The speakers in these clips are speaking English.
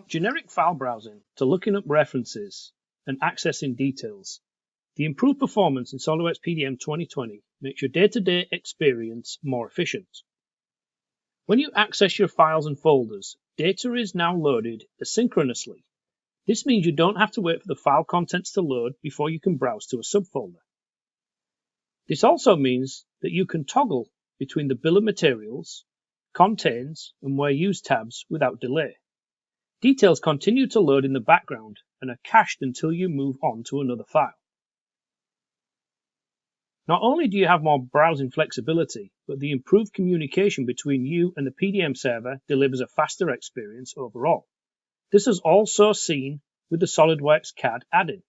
From generic file browsing to looking up references and accessing details, the improved performance in SOLIDWORKS PDM 2020 makes your day-to-day experience more efficient. When you access your files and folders, data is now loaded asynchronously. This means you don't have to wait for the file contents to load before you can browse to a subfolder. This also means that you can toggle between the bill of materials, contains, and where used tabs without delay. Details continue to load in the background and are cached until you move on to another file. Not only do you have more browsing flexibility, but the improved communication between you and the PDM server delivers a faster experience overall. This is also seen with the SOLIDWORKS CAD add-in.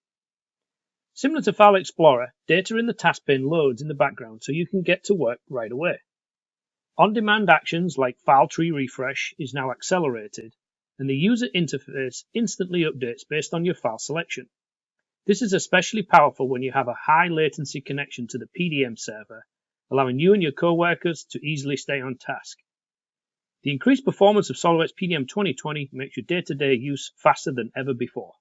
Similar to File Explorer, data in the task pane loads in the background so you can get to work right away. On-demand actions like file tree refresh is now accelerated, and the user interface instantly updates based on your file selection. This is especially powerful when you have a high latency connection to the PDM server, allowing you and your co-workers to easily stay on task. The increased performance of SOLIDWORKS PDM 2020 makes your day-to-day use faster than ever before.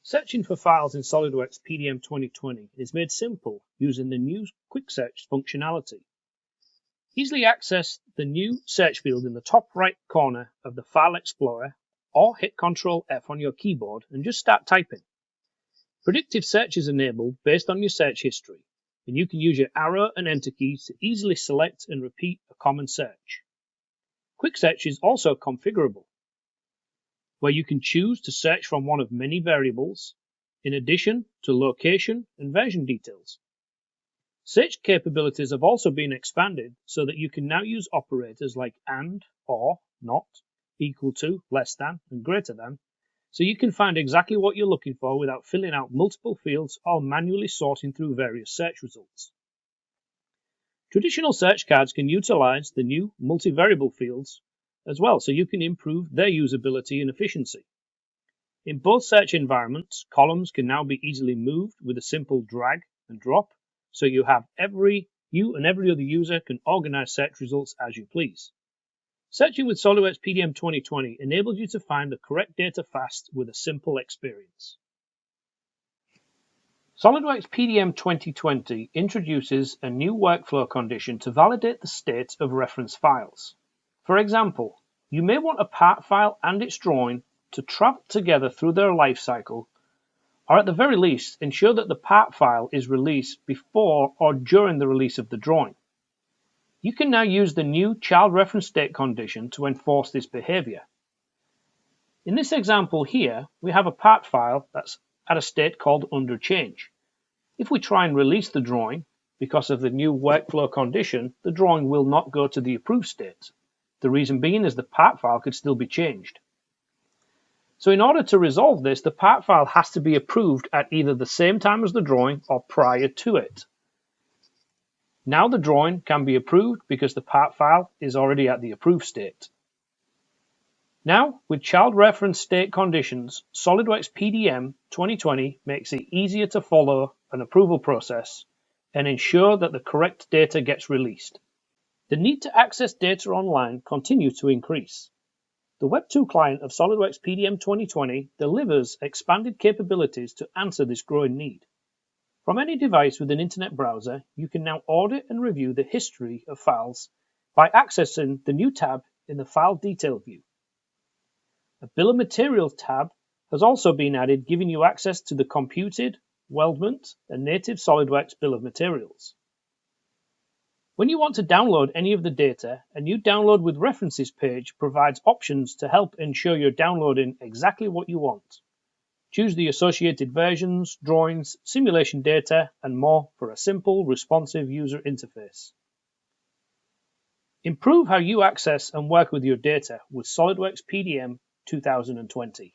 Searching for files in SOLIDWORKS PDM 2020 is made simple using the new Quick Search functionality. Easily access the new search field in the top right corner of the File Explorer, or hit Ctrl F on your keyboard and just start typing. Predictive search is enabled based on your search history, and you can use your arrow and enter keys to easily select and repeat a common search. Quick Search is also configurable, where you can choose to search from one of many variables, in addition to location and version details. Search capabilities have also been expanded so that you can now use operators like and, or, not, equal to, less than, and greater than, so you can find exactly what you're looking for without filling out multiple fields or manually sorting through various search results. Traditional search cards can utilize the new multivariable fields as well, so you can improve their usability and efficiency. In both search environments, columns can now be easily moved with a simple drag and drop, so you and every other user can organize search results as you please. Searching with SOLIDWORKS PDM 2020 enables you to find the correct data fast with a simple experience. SOLIDWORKS PDM 2020 introduces a new workflow condition to validate the state of reference files. For example, you may want a part file and its drawing to travel together through their life cycle, or at the very least, ensure that the part file is released before or during the release of the drawing. You can now use the new child reference state condition to enforce this behavior. In this example here, we have a part file that's at a state called under change. If we try and release the drawing, because of the new workflow condition, the drawing will not go to the approved state. The reason being is the part file could still be changed. So in order to resolve this, the part file has to be approved at either the same time as the drawing or prior to it. Now the drawing can be approved because the part file is already at the approved state. Now, with child reference state conditions, SOLIDWORKS PDM 2020 makes it easier to follow an approval process and ensure that the correct data gets released. The need to access data online continues to increase. The Web 2 client of SOLIDWORKS PDM 2020 delivers expanded capabilities to answer this growing need. From any device with an internet browser, you can now audit and review the history of files by accessing the new tab in the File Detail view. A Bill of Materials tab has also been added, giving you access to the computed, weldment, and native SOLIDWORKS Bill of Materials. When you want to download any of the data, a new Download with References page provides options to help ensure you're downloading exactly what you want. Choose the associated versions, drawings, simulation data, and more for a simple, responsive user interface. Improve how you access and work with your data with SOLIDWORKS PDM 2020.